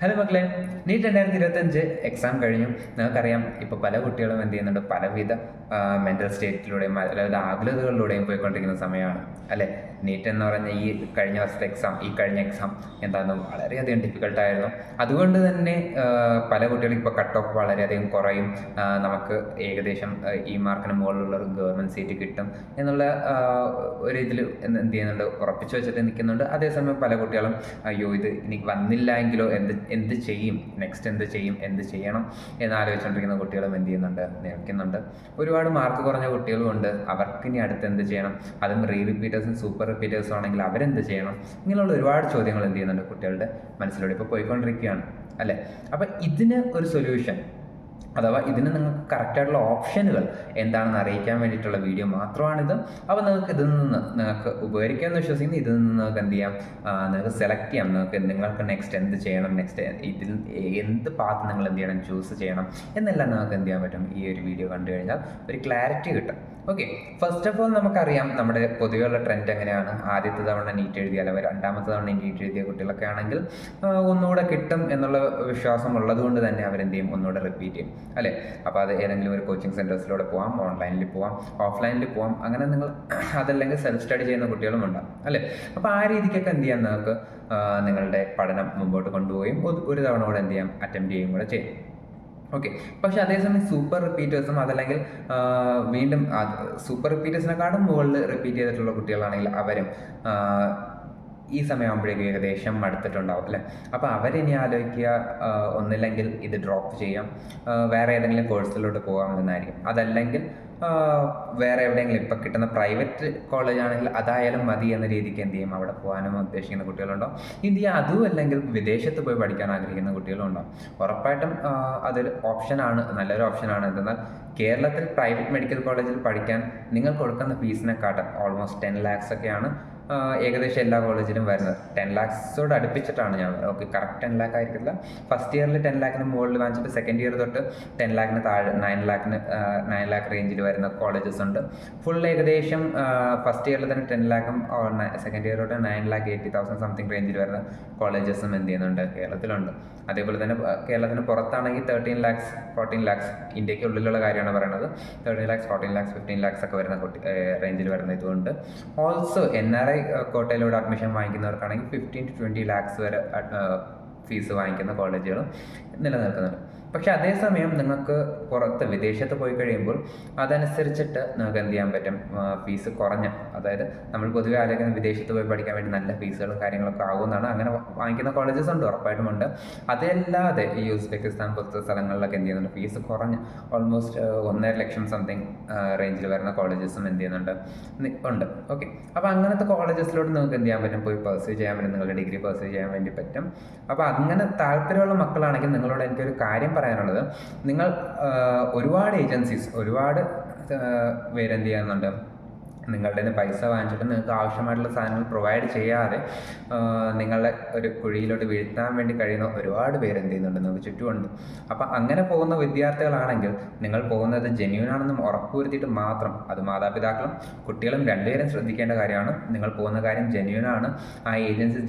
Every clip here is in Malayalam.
ഹലോ മക്കളെ, നീറ്റ് 2025 എക്സാം കഴിഞ്ഞു. നിങ്ങൾക്കറിയാം, ഇപ്പോൾ പല കുട്ടികളും എന്ത് ചെയ്യുന്നുണ്ട്, പലവിധ മെൻ്റൽ സ്റ്റേറ്റിലൂടെയും അതായത് ആകുലതകളിലൂടെയും പോയിക്കൊണ്ടിരിക്കുന്ന സമയമാണ് അല്ലേ. നീറ്റ് എന്ന് പറഞ്ഞ ഈ കഴിഞ്ഞ വർഷത്തെ എക്സാം, ഈ കഴിഞ്ഞ എക്സാം എന്താണെന്ന് വളരെയധികം ഡിഫിക്കൽട്ടായിരുന്നു. അതുകൊണ്ട് തന്നെ പല കുട്ടികളും ഇപ്പോൾ കട്ട് ഓഫ് വളരെയധികം കുറയും. നമുക്ക് ഏകദേശം ഈ മാർക്കിന് മുകളിലുള്ള ഒരു ഗവൺമെൻറ് സീറ്റ് കിട്ടും എന്നുള്ള ഒരു ഇതിൽ എന്ത് ചെയ്യുന്നുണ്ട്, ഉറപ്പിച്ചു വെച്ചിട്ട് നിൽക്കുന്നുണ്ട്. അതേസമയം പല കുട്ടികളും അയ്യോ ഇത് ഇനി വന്നില്ല എങ്കിലോ എന്ത് ചെയ്യും, നെക്സ്റ്റ് എന്ത് ചെയ്യണം എന്നാലോചിച്ചുകൊണ്ടിരിക്കുന്ന കുട്ടികളും എന്ത് ചെയ്യുന്നുണ്ട്, നിൽക്കുന്നുണ്ട്. ഒരുപാട് മാർക്ക് കുറഞ്ഞ കുട്ടികളും ഉണ്ട്. അവർക്കിനി അടുത്ത് എന്ത് ചെയ്യണം, അതും റിപ്പീറ്റേഴ്സും സൂപ്പർ റിപ്പീറ്റേഴ്സും ആണെങ്കിൽ അവരെന്ത് ചെയ്യണം, ഇങ്ങനെയുള്ള ഒരുപാട് ചോദ്യങ്ങൾ എന്ത് ചെയ്യുന്നുണ്ട് കുട്ടികളുടെ മനസ്സിലൂടെ ഇപ്പോൾ പോയിക്കൊണ്ടിരിക്കുകയാണ് അല്ലേ. അപ്പം ഇതിന് ഒരു സൊല്യൂഷൻ, അഥവാ ഇതിന് നിങ്ങൾക്ക് കറക്റ്റായിട്ടുള്ള ഓപ്ഷനുകൾ എന്താണെന്ന് അറിയിക്കാൻ വേണ്ടിയിട്ടുള്ള വീഡിയോ മാത്രമാണിത്. അപ്പോൾ നിങ്ങൾക്ക് ഇതിൽ നിന്ന് നിങ്ങൾക്ക് ഉപകരിക്കാമെന്ന് വിശ്വസിക്കുന്നു. ഇതിൽ നിന്ന് നിങ്ങൾക്ക് എന്ത് ചെയ്യാം, നിങ്ങൾക്ക് സെലക്ട് ചെയ്യാം. നിങ്ങൾക്ക് നെക്സ്റ്റ് എന്ത് ചെയ്യണം, നെക്സ്റ്റ് ഇതിൽ എന്ത് പാത്ത് നിങ്ങൾ എന്ത് ചെയ്യണം, ചൂസ് ചെയ്യണം എന്നെല്ലാം നിങ്ങൾക്ക് എന്ത് ചെയ്യാൻ പറ്റും. ഈ ഒരു വീഡിയോ കണ്ടു കഴിഞ്ഞാൽ ഒരു ക്ലാരിറ്റി കിട്ടും. ഓക്കെ, ഫസ്റ്റ് ഓഫ് ഓൾ നമുക്കറിയാം നമ്മുടെ പൊതുവെയുള്ള ട്രെൻഡ് എങ്ങനെയാണ്. ആദ്യത്തെ തവണ നീറ്റ് എഴുതിയ അല്ലെങ്കിൽ രണ്ടാമത്തെ തവണ നീറ്റ് എഴുതിയ കുട്ടികളൊക്കെ ആണെങ്കിൽ ഒന്നുകൂടെ കിട്ടും എന്നുള്ള വിശ്വാസം ഉള്ളത് കൊണ്ട് തന്നെ അവരെന്ത് ചെയ്യും, ഒന്നുകൂടെ റിപ്പീറ്റ് ചെയ്യും അല്ലേ. അപ്പോൾ അത് ഏതെങ്കിലും ഒരു കോച്ചിങ് സെൻറ്റേഴ്സിലൂടെ പോവാം, ഓൺലൈനിൽ പോവാം, ഓഫ്ലൈനിൽ പോവാം. അങ്ങനെ നിങ്ങൾ അതല്ലെങ്കിൽ സെൽഫ് സ്റ്റഡി ചെയ്യുന്ന കുട്ടികളും ഉണ്ടാകും അല്ലേ. അപ്പോൾ ആ രീതിക്കൊക്കെ എന്ത് ചെയ്യാം, നിങ്ങൾക്ക് നിങ്ങളുടെ പഠനം മുമ്പോട്ട് കൊണ്ടുപോവുകയും ഒരു തവണ കൂടെ എന്ത് ചെയ്യാം, അറ്റംപ്റ്റ് ചെയ്യുകയും കൂടെ ചെയ്യും. ഓക്കെ, പക്ഷെ അതേസമയം സൂപ്പർ റിപ്പീറ്റേഴ്സും അതല്ലെങ്കിൽ വീണ്ടും സൂപ്പർ റിപ്പീറ്റേഴ്സിനെക്കാളും മുകളിൽ റിപ്പീറ്റ് ചെയ്തിട്ടുള്ള കുട്ടികളാണെങ്കിൽ അവരും ഈ സമയമാകുമ്പോഴേക്കും ഏകദേശം മടുത്തിട്ടുണ്ടാവും അല്ലേ. അപ്പോൾ അവരിനി ആലോചിക്കുക, ഒന്നില്ലെങ്കിൽ ഇത് ഡ്രോപ്പ് ചെയ്യാം, വേറെ ഏതെങ്കിലും കോഴ്സിലോട്ട് പോകാം എന്നായിരിക്കും. അതല്ലെങ്കിൽ വേറെ എവിടെയെങ്കിലും ഇപ്പം കിട്ടുന്ന പ്രൈവറ്റ് കോളേജ് ആണെങ്കിൽ അതായാലും മതി എന്ന രീതിക്ക് എന്ത് ചെയ്യും, അവിടെ പോകാനും ഉദ്ദേശിക്കുന്ന കുട്ടികളുണ്ടാവും. ഇന്ത്യ അതും അല്ലെങ്കിൽ വിദേശത്ത് പോയി പഠിക്കാൻ ആഗ്രഹിക്കുന്ന കുട്ടികളും ഉണ്ടാവും. ഉറപ്പായിട്ടും അതൊരു ഓപ്ഷനാണ്, നല്ലൊരു ഓപ്ഷനാണ്. എന്തെന്നാൽ കേരളത്തിൽ പ്രൈവറ്റ് മെഡിക്കൽ കോളേജിൽ പഠിക്കാൻ നിങ്ങൾ കൊടുക്കുന്ന ഫീസിനെക്കാട്ടും ഓൾമോസ്റ്റ് 10 lakhs ഒക്കെയാണ് ഏകദേശം എല്ലാ കോളേജിലും വരുന്നത്. 10 lakhsോട് അടുപ്പിച്ചിട്ടാണ് ഞാൻ, ഓക്കെ കറക്റ്റ് 10 lakh ആയിരിക്കില്ല. ഫസ്റ്റ് ഇയറിൽ 10 lakhന് മുകളിൽ വാങ്ങിച്ചിട്ട് സെക്കൻഡ് ഇയർ തൊട്ട് 10 lakhന് താഴെ 9 lakh റേഞ്ചിൽ വരുന്ന കോളേജസ് ഉണ്ട്. ഫുൾ ഏകദേശം ഫസ്റ്റ് ഇയറിൽ തന്നെ 10 lakhും സെക്കൻഡ് ഇയർ തൊട്ട് 9,80,000 സംതിങ് റേഞ്ചിൽ വരുന്ന കോളേജസും എന്ത് ചെയ്യുന്നുണ്ട്, കേരളത്തിലുണ്ട്. അതേപോലെ തന്നെ കേരളത്തിന് പുറത്താണെങ്കിൽ 13 lakhs 14 lakhs, ഇന്ത്യക്ക് ഉള്ളിലുള്ള കാര്യമാണ് പറയുന്നത്. 13 lakhs 14 lakhs 15 lakhs ഒക്കെ വരുന്ന റേഞ്ചിൽ വരുന്ന ഇതുകൊണ്ട് ഓൾസോ NRI കോട്ടയിലൂടെ അഡ്മിഷൻ വാങ്ങിക്കുന്നവർക്കാണെങ്കിൽ 15 to 20 lakhs വരെ ഫീസ് വാങ്ങിക്കുന്ന കോളേജുകളും നിലനിൽക്കുന്നുണ്ട്. പക്ഷെ അതേസമയം നിങ്ങൾക്ക് പുറത്ത് വിദേശത്ത് പോയി കഴിയുമ്പോൾ അതനുസരിച്ചിട്ട് നിങ്ങൾക്ക് എന്ത് ചെയ്യാൻ പറ്റും, ഫീസ് കുറഞ്ഞ, അതായത് നമ്മൾ പൊതുവെ ആലോചിക്കുന്ന വിദേശത്ത് പോയി പഠിക്കാൻ വേണ്ടി നല്ല ഫീസുകളും കാര്യങ്ങളൊക്കെ ആകുമെന്നാണ്. അങ്ങനെ വാങ്ങിക്കുന്ന കോളേജസ് ഉണ്ട്, ഉറപ്പായിട്ടും ഉണ്ട്. അതല്ലാതെ ഈ ഉസ്ബെക്കിസ്ഥാൻ പോലത്തെ സ്ഥലങ്ങളിലൊക്കെ എന്ത് ചെയ്യുന്നുണ്ട്, ഫീസ് കുറഞ്ഞ ഓൾമോസ്റ്റ് 1.5 ലക്ഷം സംതിങ് റേഞ്ചിൽ വരുന്ന കോളേജസും എന്ത് ചെയ്യുന്നുണ്ട്, ഉണ്ട്. ഓക്കെ, അപ്പോൾ അങ്ങനത്തെ കോളേജസിലോട്ട് നിങ്ങൾക്ക് എന്ത് ചെയ്യാൻ പറ്റും, പോയി പെർസ്യൂ ചെയ്യാൻ പറ്റും, നിങ്ങളുടെ ഡിഗ്രി പെർസ്യൂ ചെയ്യാൻ വേണ്ടി പറ്റും. അപ്പോൾ അങ്ങനെ താല്പര്യമുള്ള മക്കളാണെങ്കിൽ നിങ്ങളോട് എനിക്കൊരു കാര്യം പറയാനുള്ളത്, നിങ്ങൾ ഒരുപാട് ഏജൻസീസ്, ഒരുപാട് പേരെന്ത് ചെയ്യുന്നുണ്ട്, നിങ്ങളുടെ പൈസ വാങ്ങിച്ചിട്ട് നിങ്ങൾക്ക് ആവശ്യമായിട്ടുള്ള സാധനങ്ങൾ പ്രൊവൈഡ് ചെയ്യാതെ നിങ്ങളെ ഒരു കുഴിയിലോട്ട് വീഴ്ത്താൻ വേണ്ടി കഴിയുന്ന ഒരുപാട് പേര് എന്ത് ചെയ്യുന്നുണ്ട്, നമുക്ക് ചുറ്റുമുണ്ട്. അപ്പം അങ്ങനെ പോകുന്ന വിദ്യാർത്ഥികളാണെങ്കിൽ നിങ്ങൾ പോകുന്നത് ജെന്യൂൻ ആണെന്നും ഉറപ്പുവരുത്തിയിട്ട് മാത്രം, അത് മാതാപിതാക്കളും കുട്ടികളും രണ്ടുപേരും ശ്രദ്ധിക്കേണ്ട കാര്യമാണ്. നിങ്ങൾ പോകുന്ന കാര്യം ജെന്യൂനാണ്, ആ ഏജൻസി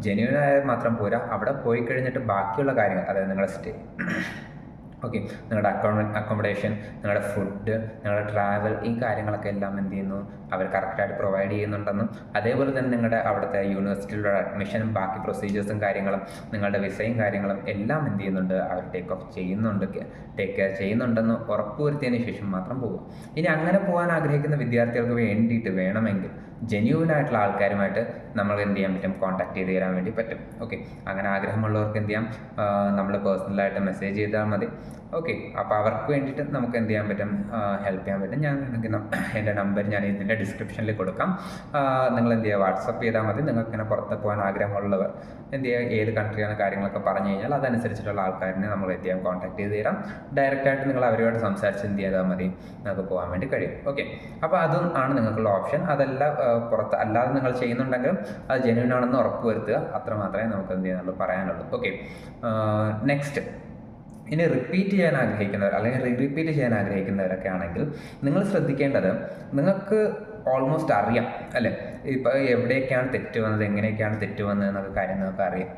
ജെന്യൂനായാൽ മാത്രം പോരാ. അവിടെ പോയി കഴിഞ്ഞിട്ട് ബാക്കിയുള്ള കാര്യങ്ങൾ, അതായത് നിങ്ങളുടെ ഓക്കെ, നിങ്ങളുടെ അക്കോമഡേഷൻ, നിങ്ങളുടെ ഫുഡ്, നിങ്ങളുടെ ട്രാവൽ, ഈ കാര്യങ്ങളൊക്കെ എല്ലാം എന്ത് ചെയ്യുന്നു, അവർ കറക്റ്റായിട്ട് പ്രൊവൈഡ് ചെയ്യുന്നുണ്ടെന്നും അതേപോലെ തന്നെ നിങ്ങളുടെ അവിടുത്തെ യൂണിവേഴ്സിറ്റിയിലുള്ള അഡ്മിഷനും ബാക്കി പ്രൊസീജിയേഴ്സും കാര്യങ്ങളും നിങ്ങളുടെ വിസയും കാര്യങ്ങളും എല്ലാം എന്ത് ചെയ്യുന്നുണ്ട്, അവർ ടേക്ക് കെയർ ചെയ്യുന്നുണ്ടെന്ന് ഉറപ്പുവരുത്തിയതിന് ശേഷം മാത്രം പോകും. ഇനി അങ്ങനെ പോകാൻ ആഗ്രഹിക്കുന്ന വിദ്യാർത്ഥികൾക്ക് വേണ്ടിയിട്ട് വേണമെങ്കിൽ ജെന്യൂനായിട്ടുള്ള ആൾക്കാരുമായിട്ട് നമ്മൾ എന്ത് ചെയ്യാൻ പറ്റും, കോൺടാക്ട് ചെയ്ത് തരാൻ വേണ്ടി പറ്റും. ഓക്കെ, അങ്ങനെ ആഗ്രഹമുള്ളവർക്ക് എന്ത് ചെയ്യാം, നമ്മൾ പേഴ്സണലായിട്ട് മെസ്സേജ് ചെയ്താൽ മതി. ഓക്കെ, അപ്പോൾ അവർക്ക് വേണ്ടിയിട്ട് നമുക്ക് എന്ത് ചെയ്യാൻ പറ്റും, ഹെൽപ്പ് ചെയ്യാൻ പറ്റും. ഞാൻ എൻ്റെ നമ്പർ ഞാൻ ഇതിൻ്റെ ഡിസ്ക്രിപ്ഷനിൽ കൊടുക്കാം. നിങ്ങൾ എന്ത് ചെയ്യുക, വാട്സപ്പ് ചെയ്താൽ മതി. നിങ്ങൾക്ക് ഇങ്ങനെ പുറത്ത് പോകാൻ ആഗ്രഹമുള്ളവർ എന്ത് ചെയ്യുക, ഏത് കൺട്രിയാണ് കാര്യങ്ങളൊക്കെ പറഞ്ഞു കഴിഞ്ഞാൽ അതനുസരിച്ചിട്ടുള്ള ആൾക്കാരിനെ നമ്മൾ എന്ത് ചെയ്യാം, കോൺടാക്ട് ചെയ്ത് തരാം. ഡയറക്റ്റായിട്ട് നിങ്ങൾ അവരോട് സംസാരിച്ച് എന്ത് ചെയ്താൽ മതി, നമുക്ക് പോകാൻ വേണ്ടി കഴിയും. ഓക്കെ, അപ്പോൾ അതും ആണ് നിങ്ങൾക്കുള്ള ഓപ്ഷൻ. അതല്ല പുറത്ത് അല്ലാതെ നിങ്ങൾ ചെയ്യുന്നുണ്ടെങ്കിലും അത് ജെന്യൂൻ ആണെന്ന് ഉറപ്പ് വരുത്തുക. അത്ര മാത്രമേ നമുക്ക് എന്ത് ചെയ്യാനുള്ളൂ, പറയാനുള്ളൂ. ഓക്കെ, നെക്സ്റ്റ്, ഇനി റിപ്പീറ്റ് ചെയ്യാൻ ആഗ്രഹിക്കുന്നവർ അല്ലെങ്കിൽ റിപ്പീറ്റ് ചെയ്യാൻ ആഗ്രഹിക്കുന്നവരൊക്കെ ആണെങ്കിൽ നിങ്ങൾ ശ്രദ്ധിക്കേണ്ടത്, നിങ്ങൾക്ക് ഓൾമോസ്റ്റ് അറിയാം അല്ലേ, ഇപ്പോൾ എവിടെയൊക്കെയാണ് തെറ്റ് വന്നത്, എങ്ങനെയൊക്കെയാണ് തെറ്റ് വന്നത് എന്നൊക്കെ കാര്യം നിങ്ങൾക്ക് അറിയാം.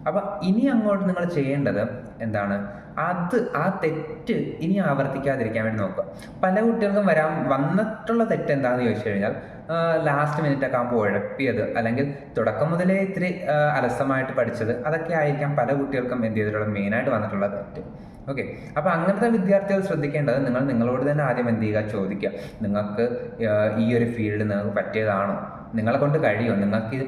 അപ്പം ഇനി അങ്ങോട്ട് നിങ്ങൾ ചെയ്യേണ്ടത് എന്താണ്, ആ തെറ്റ് ഇനി ആവർത്തിക്കാതിരിക്കാൻ വേണ്ടി നോക്കുക. പല കുട്ടികൾക്കും വന്നിട്ടുള്ള തെറ്റ് എന്താണെന്ന് ചോദിച്ചു കഴിഞ്ഞാൽ, ലാസ്റ്റ് മിനിറ്റൊക്കെ ആകുമ്പോൾ ഉഴപ്പിയത്, അല്ലെങ്കിൽ തുടക്കം മുതലേ ഇത്തിരി അലസമായിട്ട് പഠിച്ചത്, അതൊക്കെ ആയിരിക്കാം പല കുട്ടികൾക്കും എന്ത് ചെയ്തിട്ടുള്ളത് മെയിനായിട്ട് വന്നിട്ടുള്ള തെറ്റ്. ഓക്കെ, അപ്പോൾ അങ്ങനത്തെ വിദ്യാർത്ഥികൾ ശ്രദ്ധിക്കേണ്ടത്, നിങ്ങളോട് തന്നെ ആദ്യം എന്ത് ചെയ്യുക, ചോദിക്കുക, നിങ്ങൾക്ക് ഈ ഒരു ഫീൽഡ് നിങ്ങൾക്ക് പറ്റിയതാണോ, നിങ്ങളെ കൊണ്ട് കഴിയുമോ, നിങ്ങൾക്ക്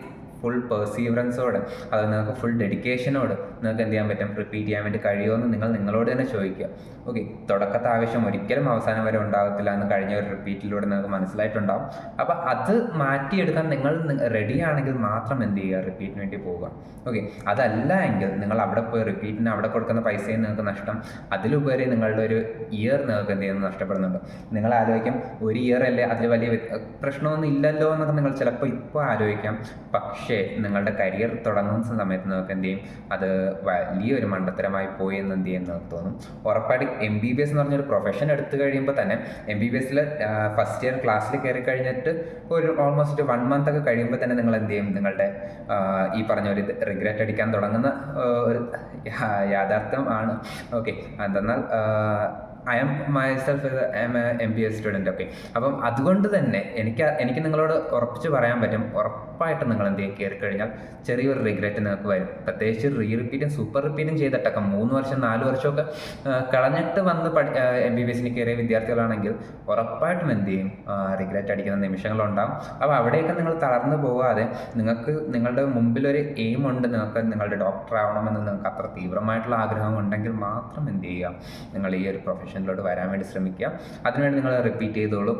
ഫുൾ പെർസീവറൻസോട്, അത് നിങ്ങൾക്ക് ഫുൾ ഡെഡിക്കേഷനോട് നിങ്ങൾക്ക് എന്ത് ചെയ്യാൻ പറ്റും, റിപ്പീറ്റ് ചെയ്യാൻ വേണ്ടി കഴിയുമോ എന്ന് നിങ്ങളോട് തന്നെ ചോദിക്കുക. ഓക്കെ, തുടക്കത്തെ ആവശ്യം ഒരിക്കലും അവസാനം വരെ ഉണ്ടാകത്തില്ല എന്ന് കഴിഞ്ഞ ഒരു റിപ്പീറ്റിലൂടെ നിങ്ങൾക്ക് മനസ്സിലായിട്ടുണ്ടാകും. അപ്പോൾ അത് മാറ്റിയെടുക്കാൻ നിങ്ങൾ റെഡി ആണെങ്കിൽ മാത്രം എന്ത് ചെയ്യുക, റിപ്പീറ്റിന് വേണ്ടി പോവുക. ഓക്കെ, അതല്ല എങ്കിൽ നിങ്ങൾ അവിടെ പോയി റിപ്പീറ്റിന് അവിടെ കൊടുക്കുന്ന പൈസയും നിങ്ങൾക്ക് നഷ്ടം, അതിലുപരി നിങ്ങളുടെ ഒരു ഇയർ നിങ്ങൾക്ക് എന്ത് ചെയ്യുന്നത് നഷ്ടപ്പെടുന്നുണ്ട്. നിങ്ങൾ ആലോചിക്കും, ഒരു ഇയർ അല്ലേ, അതിൽ വലിയ പ്രശ്നമൊന്നും ഇല്ലല്ലോ എന്നൊക്കെ നിങ്ങൾ ചിലപ്പോൾ ഇപ്പോൾ ആലോചിക്കാം. പക്ഷേ നിങ്ങളുടെ കരിയർ തുടങ്ങുന്ന സമയത്ത് നിങ്ങൾക്ക് എന്ത് ചെയ്യും, അത് വലിയൊരു മണ്ടത്തരമായി പോയി എന്ന് എന്ത് ചെയ്യുന്നു തോന്നും. ഉറപ്പായിട്ട് MBBS എന്ന് പറഞ്ഞൊരു പ്രൊഫഷൻ എടുത്തു കഴിയുമ്പോൾ തന്നെ, MBBSൽ ഫസ്റ്റ് ഇയർ ക്ലാസ്സിൽ കയറി കഴിഞ്ഞിട്ട് ഒരു ഓൾമോസ്റ്റ് 1 month ഒക്കെ കഴിയുമ്പോൾ തന്നെ നിങ്ങൾ എന്ത് ചെയ്യും, നിങ്ങളുടെ ഈ പറഞ്ഞ ഒരു റിഗ്രറ്റ് അടിക്കാൻ തുടങ്ങുന്ന ഒരു യാഥാർത്ഥ്യം ആണ്. ഓക്കെ, എന്തെന്നാൽ I M myself MBA student. Okay, അപ്പം അതുകൊണ്ട് തന്നെ എനിക്ക് നിങ്ങളോട് ഉറപ്പിച്ച് പറയാൻ പറ്റും, ഉറപ്പായിട്ടും നിങ്ങൾ എന്ത് ചെയ്യും, കയറി കഴിഞ്ഞാൽ ചെറിയൊരു റിഗ്രറ്റ് നിങ്ങൾക്ക് വരും. പ്രത്യേകിച്ച് റിപ്പീറ്റും സൂപ്പർ റിപ്പീറ്റും ചെയ്തിട്ടൊക്കെ 3 വർഷം 4 വർഷമൊക്കെ കളഞ്ഞിട്ട് വന്ന് MBBSന് കയറിയ വിദ്യാർത്ഥികളാണെങ്കിൽ ഉറപ്പായിട്ടും എന്ത് ചെയ്യും, റിഗ്രറ്റ് അടിക്കുന്ന നിമിഷങ്ങളുണ്ടാകും. അപ്പോൾ അവിടെയൊക്കെ നിങ്ങൾ തളർന്നു പോകാതെ, നിങ്ങൾക്ക് നിങ്ങളുടെ മുമ്പിലൊരു എയിം ഉണ്ട്, നിങ്ങൾക്ക് നിങ്ങളുടെ ഡോക്ടർ ആവണമെന്ന് നിങ്ങൾക്ക് അത്ര തീവ്രമായിട്ടുള്ള ആഗ്രഹം ഉണ്ടെങ്കിൽ മാത്രം എന്ത് ചെയ്യുക, നിങ്ങൾ ഈ ഒരു പ്രൊഫഷനിലോട്ട് വരാൻ വേണ്ടി ശ്രമിക്കുക. അതിനുവേണ്ടി നിങ്ങൾ റിപ്പീറ്റ് ചെയ്തോളൂ,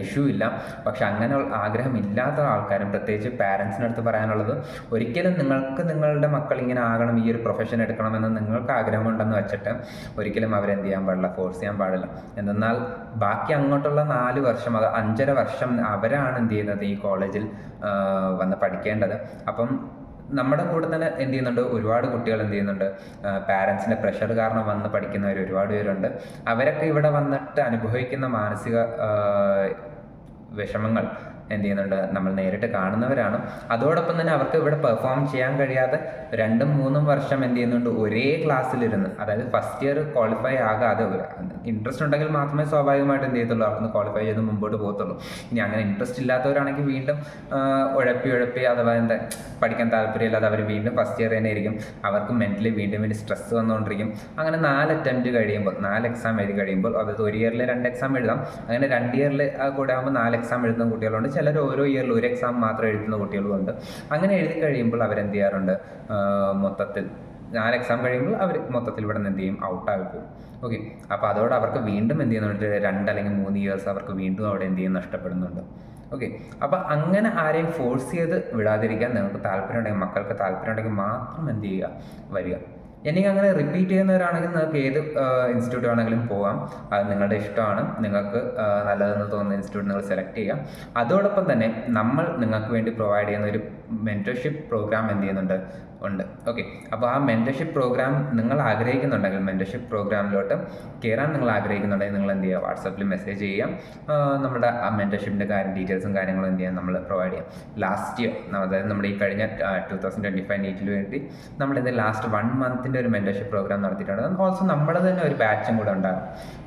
ഇഷ്യൂ ഇല്ല. പക്ഷെ അങ്ങനെ ആഗ്രഹമില്ലാത്ത ആൾക്കാരും, പ്രത്യേകിച്ച് പാരൻസിനടുത്ത് പറയാനുള്ളത്, ഒരിക്കലും നിങ്ങൾക്ക് നിങ്ങളുടെ മക്കൾ ഇങ്ങനെ ആകണം, ഈ ഒരു പ്രൊഫഷൻ എടുക്കണമെന്ന് നിങ്ങൾക്ക് ആഗ്രഹമുണ്ടെന്ന് വെച്ചിട്ട് ഒരിക്കലും അവരെന്ത് ചെയ്യാൻ പാടില്ല, ഫോഴ്സ് ചെയ്യാൻ പാടില്ല. എന്നാൽ ബാക്കി അങ്ങോട്ടുള്ള 4 വർഷം, അത് 5.5 വർഷം അവരാണ് എന്ത് ചെയ്യുന്നത്, ഈ കോളേജിൽ വന്ന് പഠിക്കേണ്ടത്. അപ്പം നമ്മുടെ കൂടെ തന്നെ എന്ത് ചെയ്യുന്നുണ്ട്, ഒരുപാട് കുട്ടികൾ എന്ത് ചെയ്യുന്നുണ്ട്, പാരൻസിൻ്റെ പ്രഷർ കാരണം വന്ന് പഠിക്കുന്നവർ ഒരുപാട് പേരുണ്ട്. അവരൊക്കെ ഇവിടെ വന്നിട്ട് അനുഭവിക്കുന്ന മാനസിക വിഷമങ്ങൾ എന്ത് ചെയ്യുന്നുണ്ട്, നമ്മൾ നേരിട്ട് കാണുന്നവരാണ്. അതോടൊപ്പം തന്നെ അവർക്ക് ഇവിടെ പെർഫോം ചെയ്യാൻ കഴിയാതെ 2-3 വർഷം എന്ത് ചെയ്യുന്നുണ്ട്, ഒരേ ക്ലാസ്സിലിരുന്ന്, അതായത് ഫസ്റ്റ് ഇയർ ക്വാളിഫൈ ആകാതെ, ഇൻട്രസ്റ്റ് ഉണ്ടെങ്കിൽ മാത്രമേ സ്വാഭാവികമായിട്ട് എന്ത് ചെയ്യത്തുള്ളൂ, അവിടുന്ന് ക്വാളിഫൈ ചെയ്ത് മുമ്പോട്ട് പോകത്തുള്ളൂ. ഇനി അങ്ങനെ ഇൻട്രസ്റ്റ് ഇല്ലാത്തവരാണെങ്കിൽ വീണ്ടും ഉഴപ്പി അഥവാ പഠിക്കാൻ താല്പര്യമില്ലാതെ അവർ വീണ്ടും ഫസ്റ്റ് ഇയർ തന്നെ ആയിരിക്കും. അവർക്ക് മെൻ്റലി വീണ്ടും സ്ട്രെസ് വന്നുകൊണ്ടിരിക്കും. അങ്ങനെ 4 അറ്റംപ്റ്റ് കഴിയുമ്പോൾ, 4 എക്സാം എഴുതി കഴിയുമ്പോൾ, അതായത് ഒരു ഇയറിൽ 2 എക്സാം എഴുതാം, അങ്ങനെ 2 ഇയറിൽ കൂടെ ആകുമ്പോൾ 4 എക്സാം എഴുതുന്ന കുട്ടികളുണ്ട്. ചിലർ ഓരോ ഇയറിൽ 1 എക്സാം മാത്രം എഴുതുന്ന കുട്ടികളുമുണ്ട്. അങ്ങനെ എഴുതി കഴിയുമ്പോൾ അവരെന്ത് ചെയ്യാറുണ്ട്, മൊത്തത്തിൽ 4 എക്സാം കഴിയുമ്പോൾ അവർ മൊത്തത്തിൽ ഇവിടെ നിന്ന് എന്ത് ചെയ്യും, ഔട്ടായി പോകും. ഓക്കെ, അപ്പോൾ അതോടെ അവർക്ക് വീണ്ടും എന്ത് ചെയ്യുന്നുണ്ട്, 2 അല്ലെങ്കിൽ 3 ഇയേഴ്സ് അവർക്ക് വീണ്ടും അവിടെ എന്ത് ചെയ്യും, നഷ്ടപ്പെടുന്നുണ്ട്. ഓക്കെ, അപ്പോൾ അങ്ങനെ ആരെയും ഫോഴ്സ് ചെയ്ത് വിടാതിരിക്കാൻ നിങ്ങൾക്ക് താല്പര്യമുണ്ടെങ്കിൽ, മക്കൾക്ക് താല്പര്യമുണ്ടെങ്കിൽ മാത്രം എന്ത് ചെയ്യുക, വരിക. എനിക്ക് അങ്ങനെ റിപ്പീറ്റ് ചെയ്യുന്നവരാണെങ്കിൽ നിങ്ങൾക്ക് ഏത് ഇൻസ്റ്റിറ്റ്യൂട്ട് വേണമെങ്കിലും പോകാം, അത് നിങ്ങളുടെ ഇഷ്ടമാണ്. നിങ്ങൾക്ക് നല്ലതെന്ന് തോന്നുന്ന ഇൻസ്റ്റിറ്റ്യൂട്ട് നിങ്ങൾ സെലക്ട് ചെയ്യാം. അതോടൊപ്പം തന്നെ നമ്മൾ നിങ്ങൾക്ക് വേണ്ടി പ്രൊവൈഡ് ചെയ്യുന്ന ഒരു മെൻറ്റർഷിപ്പ് പ്രോഗ്രാം എന്ത് ചെയ്യുന്നുണ്ട്, ഉണ്ട്. ഓക്കെ, അപ്പോൾ ആ മെൻറ്റർഷിപ്പ് പ്രോഗ്രാം നിങ്ങൾ ആഗ്രഹിക്കുന്നുണ്ടെങ്കിൽ, മെൻറ്റർഷിപ്പ് പ്രോഗ്രാമിലോട്ട് കയറാൻ നിങ്ങൾ ആഗ്രഹിക്കുന്നുണ്ടെങ്കിൽ, നിങ്ങൾ എന്ത് ചെയ്യുക, വാട്സാപ്പിൽ മെസ്സേജ് ചെയ്യാം. നമ്മുടെ ആ മെൻറ്റർഷിപ്പിൻ്റെ ഡീറ്റെയിൽസും കാര്യങ്ങളും എന്ത് ചെയ്യാം, നമ്മൾ പ്രൊവൈഡ് ചെയ്യാം. ലാസ്റ്റ് ഇയർ, അതായത് നമ്മുടെ ഈ കഴിഞ്ഞ 2025 നീറ്റിന് വേണ്ടി നമ്മളിത് ലാസ്റ്റ് 1 month ഒരു മെൻറ്റർഷിപ്പ് പ്രോഗ്രാം നടത്തിയിട്ടുണ്ട്. ഓൾസോ നമ്മുടെ തന്നെ ഒരു ബാച്ചും കൂടെ ഉണ്ടാകും.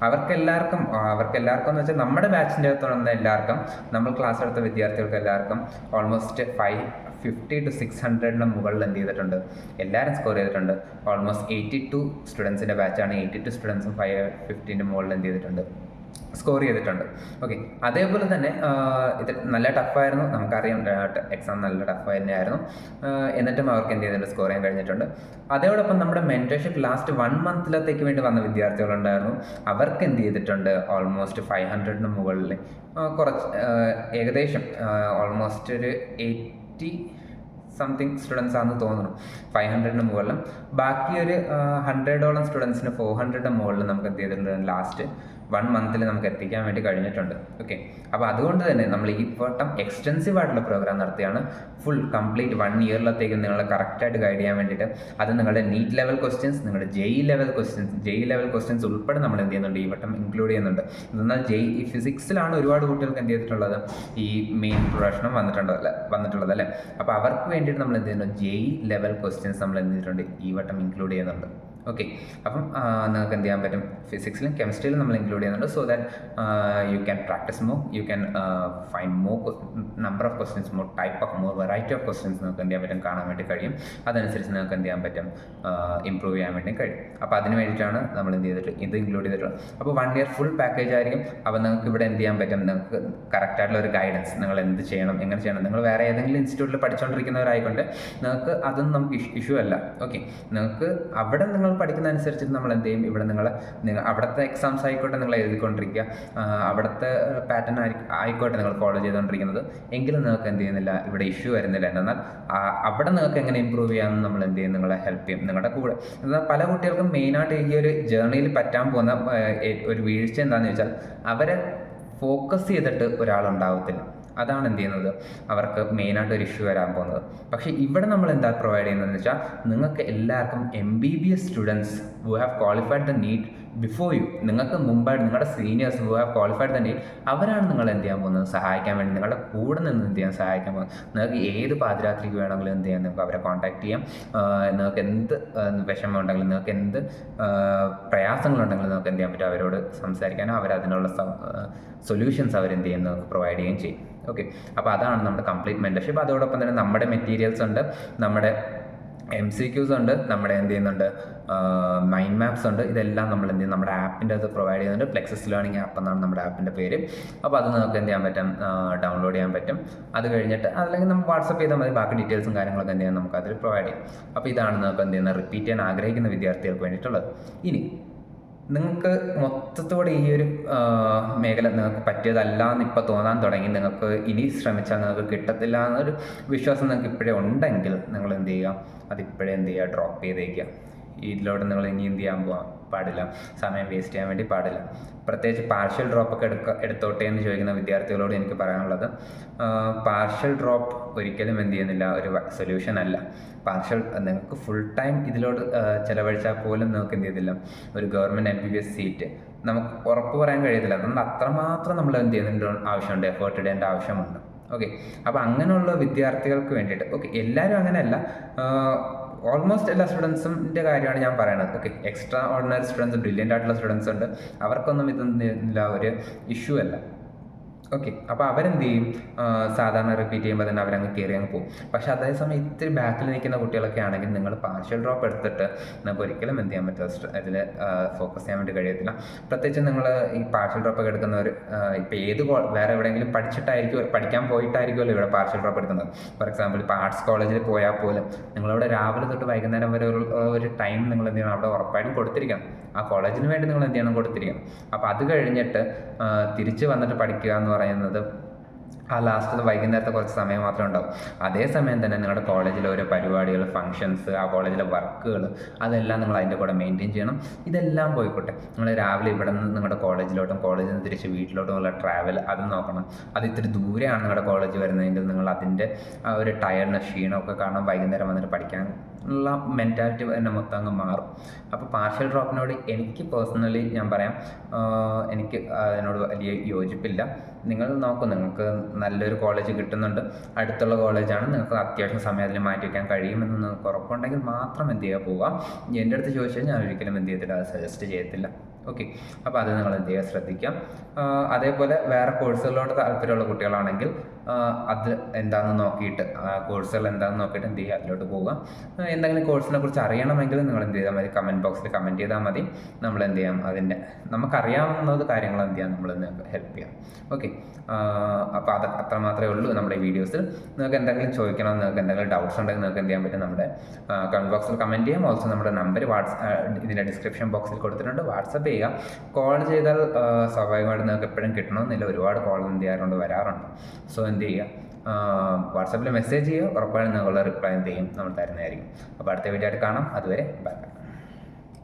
അവർക്കെല്ലാവർക്കും എന്ന് വെച്ചാൽ നമ്മുടെ ബാച്ചിൻ്റെ അകത്തുള്ള എല്ലാവർക്കും, നമ്മൾ ക്ലാസ് എടുത്ത വിദ്യാർത്ഥികൾക്ക് എല്ലാവർക്കും ഓൾമോസ്റ്റ് 550 to 600 മുകളിൽ എന്ത് ചെയ്തിട്ടുണ്ട്, എല്ലാവരും സ്കോർ ചെയ്തിട്ടുണ്ട്. ഓൾമോസ്റ്റ് 82 സ്റ്റുഡൻസിൻ്റെ ബാച്ചാണ്. 82 സ്റ്റുഡൻസും 550 മുകളിൽ എന്ത് ചെയ്തിട്ടുണ്ട്, സ്കോർ ചെയ്തിട്ടുണ്ട്. ഓക്കെ, അതേപോലെ തന്നെ ഇത് നല്ല ടഫായിരുന്നു, നമുക്കറിയാം, എക്സാം നല്ല ടഫ് തന്നെയായിരുന്നു. എന്നിട്ടും അവർക്ക് എന്ത് ചെയ്തിട്ടുണ്ട്, സ്കോർ ചെയ്യാൻ കഴിഞ്ഞിട്ടുണ്ട്. അതോടൊപ്പം നമ്മുടെ മെൻറ്റർഷിപ്പ് ലാസ്റ്റ് 1 monthലത്തേക്ക് വേണ്ടി വന്ന വിദ്യാർത്ഥികളുണ്ടായിരുന്നു. അവർക്ക് എന്ത് ചെയ്തിട്ടുണ്ട്, ഓൾമോസ്റ്റ് 500 മുകളിൽ, കുറച്ച് ഏകദേശം ഓൾമോസ്റ്റ് ഒരു 80 സംതിങ് സ്റ്റുഡൻസ് ആണെന്ന് തോന്നുന്നു, 500 മുകളിലും. ബാക്കി ഒരു 100ഓളം സ്റ്റുഡൻസിന് 400 മുകളിൽ നമുക്ക് എന്ത് ചെയ്തിട്ടുണ്ട്, ലാസ്റ്റ് 1 മന്തിൽ നമുക്ക് എത്തിക്കാൻ വേണ്ടി കഴിഞ്ഞിട്ടുണ്ട്. ഓക്കെ, അപ്പോൾ അതുകൊണ്ട് തന്നെ നമ്മൾ ഈ വട്ടം എക്സ്റ്റെൻസീവ് ആയിട്ടുള്ള പ്രോഗ്രാം നടത്തിയാണ്. ഫുൾ കംപ്ലീറ്റ് 1 ഇയറിലത്തേക്ക് നിങ്ങളെ കറക്റ്റായിട്ട് ഗൈഡ് ചെയ്യാൻ വേണ്ടിയിട്ട് അത് നിങ്ങളുടെ നീറ്റ് ലെവൽ ക്വസ്റ്റ്യൻസ്, നിങ്ങളുടെ JEE ലെവൽ ക്വസ്റ്റ്യൻസ് ഉൾപ്പെടെ നമ്മൾ എന്ത് ചെയ്യുന്നുണ്ട്, ഈ വട്ടം ഇൻക്ലൂഡ് ചെയ്യുന്നുണ്ട്. എന്നാൽ JEE ഫിസിക്സിലാണ് ഒരുപാട് കുട്ടികൾക്ക് എന്ത് ചെയ്തിട്ടുള്ളത്, ഈ മെയിൻ പ്രൊഡക്ഷനും വന്നിട്ടുള്ളത് അല്ലേ. അപ്പോൾ അവർക്ക് വേണ്ടിയിട്ട് നമ്മൾ എന്ത് ചെയ്യുന്നു, JEE ലെവൽ ക്വസ്റ്റ്യൻസ് നമ്മൾ എന്ത് ചെയ്തിട്ടുണ്ട്, ഈ വട്ടം ഇൻക്ലൂഡ് ചെയ്യുന്നുണ്ട്. ഓക്കെ, അപ്പം നിങ്ങൾക്ക് എന്ത് ചെയ്യാൻ പറ്റും, ഫിസിക്സിലും കെമിസ്ട്രിയിലും നമ്മൾ ഇൻക്ലൂഡ് ചെയ്യുന്നുണ്ട്. So that you can practice more, you can find more number of questions, more variety of questions നിങ്ങൾക്ക് എന്ത് ചെയ്യാൻ പറ്റും, കാണാൻ വേണ്ടി കഴിയും. അതനുസരിച്ച് നിങ്ങൾക്ക് എന്ത് ചെയ്യാൻ പറ്റും, ഇമ്പ്രൂവ് ചെയ്യാൻ വേണ്ടി കഴിയും. അപ്പോൾ അതിന് വേണ്ടിയിട്ടാണ് നമ്മൾ എന്ത് ചെയ്തിട്ട് ഇത് ഇൻക്ലൂഡ് ചെയ്തിട്ടുള്ളത്. അപ്പോൾ 1 ഇയർ ഫുൾ പാക്കേജ് ആയിരിക്കും. അപ്പോൾ നിങ്ങൾക്ക് ഇവിടെ എന്ത് ചെയ്യാൻ പറ്റും, നിങ്ങൾക്ക് കറക്റ്റായിട്ടുള്ള ഒരു ഗൈഡൻസ്, നിങ്ങൾ എന്ത് ചെയ്യണം, എങ്ങനെ ചെയ്യണം. നിങ്ങൾ വേറെ ഏതെങ്കിലും ഇൻസ്റ്റിറ്റ്യൂട്ടിൽ പഠിച്ചുകൊണ്ടിരിക്കുന്നവരായിക്കൊണ്ട് നിങ്ങൾക്ക് അതൊന്നും നമുക്ക് ഇഷ്യൂ അല്ല. ഓക്കെ, നിങ്ങൾക്ക് അവിടെ നിങ്ങൾ പഠിക്കുന്ന അനുസരിച്ചിട്ട് നമ്മൾ എന്ത് ചെയ്യും, ഇവിടെ നിങ്ങൾ അവിടുത്തെ എക്സാംസ് ആയിക്കോട്ടെ നിങ്ങൾ എഴുതിക്കൊണ്ടിരിക്കുക, അവിടുത്തെ പാറ്റേൺ ആയിക്കോട്ടെ നിങ്ങൾ ഫോളോ ചെയ്തുകൊണ്ടിരിക്കുന്നത്, എങ്കിലും നിങ്ങൾക്ക് എന്ത് ചെയ്യുന്നില്ല, ഇവിടെ ഇഷ്യൂ വരുന്നില്ല. എന്നാൽ അവിടെ നിങ്ങൾക്ക് എങ്ങനെ ഇമ്പ്രൂവ് ചെയ്യാമെന്ന് നമ്മൾ എന്ത് ചെയ്യും, നിങ്ങളെ ഹെൽപ്പ് ചെയ്യും, നിങ്ങളുടെ കൂടെ. എന്നാൽ പല കുട്ടികൾക്കും മെയിനായിട്ട് ഈ ഒരു ജേർണിയിൽ പറ്റാൻ പോകുന്ന ഒരു വീഴ്ച എന്താണെന്ന് വെച്ചാൽ, അവരെ ഫോക്കസ് ചെയ്തിട്ട് ഒരാളുണ്ടാവത്തില്ല. അതാണ് എന്ത് ചെയ്യുന്നത്, അവർക്ക് മെയിനായിട്ട് ഒരു ഇഷ്യൂ വരാൻ പോകുന്നത്. പക്ഷേ ഇവിടെ നമ്മൾ എന്താ പ്രൊവൈഡ് ചെയ്യുന്നതെന്ന് വെച്ചാൽ, നിങ്ങൾക്ക് എല്ലാവർക്കും MBBS students who have qualified the NEET before you, നിങ്ങൾക്ക് മുമ്പായിട്ട് നിങ്ങളുടെ seniors who have qualified the NEET, അവരാണ് നിങ്ങൾ എന്ത് ചെയ്യാൻ പോകുന്നത്, സഹായിക്കാൻ വേണ്ടി, നിങ്ങളുടെ കൂടെ നിന്ന് എന്ത് ചെയ്യാൻ സഹായിക്കാൻ പോകുന്നത്. നിങ്ങൾക്ക് ഏത് പാതിരാത്രിക്ക് വേണമെങ്കിലും എന്ത് ചെയ്യാം, നിങ്ങൾക്ക് അവരെ കോൺടാക്ട് ചെയ്യാം. നിങ്ങൾക്ക് എന്ത് വിഷമം ഉണ്ടെങ്കിലും, നിങ്ങൾക്ക് എന്ത് പ്രയാസങ്ങളുണ്ടെങ്കിലും നിങ്ങൾക്ക് എന്ത് ചെയ്യാൻ പറ്റും, അവരോട് സംസാരിക്കാനോ അവരതിനുള്ള സൊല്യൂഷൻസ് അവരെന്ത് ചെയ്യും, നിങ്ങൾക്ക് പ്രൊവൈഡ് ചെയ്യുകയും ചെയ്യും. ഓക്കെ, അപ്പോൾ അതാണ് നമ്മുടെ കംപ്ലീറ്റ് മെൻറ്റർഷിപ്പ്. അതോടൊപ്പം തന്നെ നമ്മുടെ മെറ്റീരിയൽസ് ഉണ്ട്, നമ്മുടെ MCQs ഉണ്ട്, നമ്മുടെ എന്ത് ചെയ്യുന്നുണ്ട്, മൈൻഡ് മാപ്സ് ഉണ്ട്. ഇതെല്ലാം നമ്മൾ എന്ത് ചെയ്യും, നമ്മുടെ ആപ്പിൻ്റെ അത് പ്രൊവൈഡ് ചെയ്യുന്നുണ്ട്. പ്ലെക്സസ് ലേണിംഗ് ആപ്പ് എന്നാണ് നമ്മുടെ ആപ്പിൻ്റെ പേര്. അപ്പോൾ അത് നിങ്ങൾക്ക് എന്ത് ചെയ്യാൻ പറ്റും, ഡൗൺലോഡ് ചെയ്യാൻ പറ്റും. അത് കഴിഞ്ഞിട്ട് അല്ലെങ്കിൽ നമ്മൾ വാട്സപ്പ് ചെയ്താൽ മതി, ബാക്കി ഡീറ്റെയിൽസും കാര്യങ്ങളൊക്കെ എന്ത് ചെയ്യാൻ നമുക്ക് അതിൽ പ്രൊവൈഡ് ചെയ്യും. അപ്പോൾ ഇതാണ് നിങ്ങൾക്ക് എന്ത് ചെയ്യുന്നത്, റിപ്പീറ്റ് ചെയ്യാൻ ആഗ്രഹിക്കുന്ന വിദ്യാർത്ഥികൾക്ക് വേണ്ടിയിട്ടുള്ളത്. ഇനി നിങ്ങൾക്ക് മൊത്തത്തോടെ ഈ ഒരു മേഖല നിങ്ങൾക്ക് പറ്റിയതല്ല എന്ന് ഇപ്പോൾ തോന്നാൻ തുടങ്ങി, നിങ്ങൾക്ക് ഇനി ശ്രമിച്ചാൽ നിങ്ങൾക്ക് കിട്ടത്തില്ല എന്നൊരു വിശ്വാസം നിങ്ങൾക്ക് ഇപ്പോഴേ ഉണ്ടെങ്കിൽ, നിങ്ങൾ എന്ത് ചെയ്യുക, അതിപ്പോഴേ എന്ത് ചെയ്യുക, ഡ്രോപ്പ് ചെയ്തേക്കുക. ഇതിലൂടെ നിങ്ങൾ ഇനി എന്ത് ചെയ്യാൻ പാടില്ല, സമയം വേസ്റ്റ് ചെയ്യാൻ വേണ്ടി പാടില്ല. പ്രത്യേകിച്ച് പാർഷ്യൽ ഡ്രോപ്പൊക്കെ എടുത്തോട്ടെ എന്ന് ചോദിക്കുന്ന വിദ്യാർത്ഥികളോട് എനിക്ക് പറയാനുള്ളത്, പാർഷ്യൽ ഡ്രോപ്പ് ഒരിക്കലും എന്ത് ചെയ്യുന്നില്ല, ഒരു സൊല്യൂഷൻ അല്ല. നിങ്ങൾക്ക് ഫുൾ ടൈം ഇതിലോട്ട് ചിലവഴിച്ചാൽ പോലും നിങ്ങൾക്ക് എന്ത് ചെയ്തില്ല, ഒരു ഗവൺമെൻറ് MBBS സീറ്റ് നമുക്ക് ഉറപ്പ് പറയാൻ കഴിയത്തില്ല. അതുകൊണ്ട് അത്രമാത്രം നമ്മൾ എന്ത് ചെയ്യുന്നതിൻ്റെ ആവശ്യമുണ്ട്, എഫേർട്ട് ഇടേണ്ട ആവശ്യമുണ്ട്. ഓക്കെ, അപ്പോൾ അങ്ങനെയുള്ള വിദ്യാർത്ഥികൾക്ക് വേണ്ടിയിട്ട്, ഓക്കെ എല്ലാവരും അങ്ങനെയല്ല, ഓൾമോസ്റ്റ് എല്ലാ സ്റ്റുഡൻസിൻ്റെ കാര്യമാണ് ഞാൻ പറയുന്നത്. Okay, extra ordinary students, brilliant ആയിട്ടുള്ള സ്റ്റുഡൻസ് ഉണ്ട്, അവർക്കൊന്നും ഇതൊന്നും ഒരു ഇഷ്യൂ അല്ല. ഓക്കെ, അപ്പോൾ അവരെന്ത് ചെയ്യും, സാധാരണ റിപ്പീറ്റ് ചെയ്യുമ്പോൾ തന്നെ അവരങ്ങ് കയറി അങ്ങ് പോകും. പക്ഷേ അതേസമയം ഇത്തിരി ബാക്കിൽ നിൽക്കുന്ന കുട്ടികളൊക്കെ ആണെങ്കിൽ നിങ്ങൾ പാർഷ്യൽ ഡ്രോപ്പ് എടുത്തിട്ട് നമുക്ക് ഒരിക്കലും എന്ത് ചെയ്യാൻ പറ്റില്ല, ഇതിൽ ഫോക്കസ് ചെയ്യാൻ വേണ്ടി കഴിയത്തില്ല. പ്രത്യേകിച്ച് നിങ്ങൾ ഈ പാർഷ്യൽ ഡ്രോപ്പ് ഒക്കെ എടുക്കുന്നവർ ഇപ്പോൾ വേറെ എവിടെയെങ്കിലും പഠിക്കാൻ പോയിട്ടായിരിക്കുമല്ലോ ഇവിടെ പാർഷ്യൽ ഡ്രോപ്പ് എടുക്കുന്നത്. ഫോർ എക്സാമ്പിൾ ഇപ്പോൾ ആർട്സ് കോളേജിൽ പോയാൽ പോലും നിങ്ങളവിടെ രാവിലെ തൊട്ട് വൈകുന്നേരം വരെ ഒരു ടൈം നിങ്ങൾ എന്ത് ചെയ്യണം, അവിടെ ഉറപ്പായിട്ടും കൊടുത്തിരിക്കണം. ആ കോളേജിന് വേണ്ടി നിങ്ങൾ എന്ത് ചെയ്യണം, കൊടുത്തിരിക്കണം. അപ്പോൾ അത് കഴിഞ്ഞിട്ട് തിരിച്ച് വന്നിട്ട് പഠിക്കുക എന്ന് പറയുന്നത് ആ ലാസ്റ്റ് വൈകുന്നേരത്തെ കുറച്ച് സമയം മാത്രമേ ഉണ്ടാവും. അതേസമയം തന്നെ നിങ്ങളുടെ കോളേജിലെ ഓരോ പരിപാടികൾ, ഫങ്ഷൻസ്, ആ കോളേജിലെ വർക്കുകൾ, അതെല്ലാം നിങ്ങൾ അതിൻ്റെ കൂടെ മെയിൻറ്റെയിൻ ചെയ്യണം. ഇതെല്ലാം പോയിക്കോട്ടെ, നിങ്ങൾ രാവിലെ ഇവിടെ നിന്ന് നിങ്ങളുടെ കോളേജിലോട്ടും കോളേജിൽ നിന്ന് തിരിച്ച് വീട്ടിലോട്ടും ഉള്ള ട്രാവൽ അത് നോക്കണം. അത് ഇത്തിരി ദൂരെയാണ് നിങ്ങളുടെ കോളേജ് വരുന്നതെങ്കിൽ നിങ്ങൾ അതിൻ്റെ ആ ഒരു ടയർഡ്നെസ്, ക്ഷീണമൊക്കെ കാരണം വൈകുന്നേരം വന്നിട്ട് പഠിക്കാൻ ഉള്ള മെൻറ്റാലിറ്റി തന്നെ മൊത്തം അങ്ങ് മാറും. അപ്പോൾ പാർഷ്യൽ ഡ്രോപ്പിനോട് എനിക്ക് പേഴ്സണലി ഞാൻ പറയാം, എനിക്ക് അതിനോട് വലിയ യോജിപ്പില്ല. നിങ്ങൾ നോക്കും, നിങ്ങൾക്ക് നല്ലൊരു കോളേജ് കിട്ടുന്നുണ്ട്, അടുത്തുള്ള കോളേജാണ്, നിങ്ങൾക്ക് അത്യാവശ്യം സമയത്തിൽ മാറ്റി വയ്ക്കാൻ കഴിയുമെന്ന് നിങ്ങൾക്ക് ഉറപ്പുണ്ടെങ്കിൽ മാത്രം എന്ത് ചെയ്യുക, പോവാം. എൻ്റെ അടുത്ത് ചോദിച്ചാൽ ഞാൻ ഒരിക്കലും എന്ത് ചെയ്തില്ല, അത് സജസ്റ്റ് ചെയ്യത്തില്ല. ഓക്കെ, അപ്പോൾ അത് നിങ്ങൾ എന്ത് ചെയ്യുക, ശ്രദ്ധിക്കാം. അതേപോലെ വേറെ കോഴ്സുകളിലോട്ട് താല്പര്യമുള്ള കുട്ടികളാണെങ്കിൽ അത് എന്താണെന്ന് നോക്കിയിട്ട്, കോഴ്സുകൾ എന്താണെന്ന് നോക്കിയിട്ട് എന്ത് ചെയ്യുക, അതിലോട്ട് പോവുക. എന്തെങ്കിലും കോഴ്സിനെ കുറിച്ച് അറിയണമെങ്കിൽ നിങ്ങൾ എന്ത് ചെയ്താൽ മതി, കമൻറ്റ് ബോക്സിൽ കമൻറ്റ് ചെയ്താൽ മതി. നമ്മൾ എന്ത് ചെയ്യാം, അതിൻ്റെ നമുക്കറിയാവുന്നത് കാര്യങ്ങൾ എന്ത് ചെയ്യാം, നമ്മൾ ഹെൽപ്പ് ചെയ്യാം. ഓക്കെ, അപ്പോൾ അത് അത്ര മാത്രമേ ഉള്ളൂ നമ്മുടെ ഈ വീഡിയോസിൽ. നിങ്ങൾക്ക് എന്തെങ്കിലും ചോദിക്കണം, നിങ്ങൾക്ക് എന്തെങ്കിലും ഡൗട്ട്സ് ഉണ്ടെങ്കിൽ നിങ്ങൾക്ക് എന്ത് ചെയ്യാൻ പറ്റും, നമ്മുടെ കമൻറ്റ് ബോക്സിൽ കമൻറ്റ് ചെയ്യാം. ഓൾസോ നമ്മുടെ നമ്പർ ഇതിൻ്റെ ഡിസ്ക്രിപ്ഷൻ ബോക്സിൽ കൊടുത്തിട്ടുണ്ട്, വാട്സപ്പ് ചെയ്യുക. കോൾ ചെയ്താൽ സ്വാഭാവികമായിട്ട് നിങ്ങൾക്ക് എപ്പോഴും കിട്ടണമെന്നില്ല, ഒരുപാട് കോൾ എന്ത് ചെയ്യാറുണ്ട്, വരാറുണ്ട്. സോ എന്ത് ചെയ്യുക, വാട്സപ്പിൽ മെസ്സേജ് ചെയ്യുക, ഉറപ്പായും നിങ്ങളുടെ റിപ്ലൈ എന്ത് ചെയ്യും, നമ്മൾ തരുന്നതായിരിക്കും. അപ്പോൾ അടുത്ത വീഡിയോ ആയിട്ട് കാണാം. അതുവരെ ബൈ.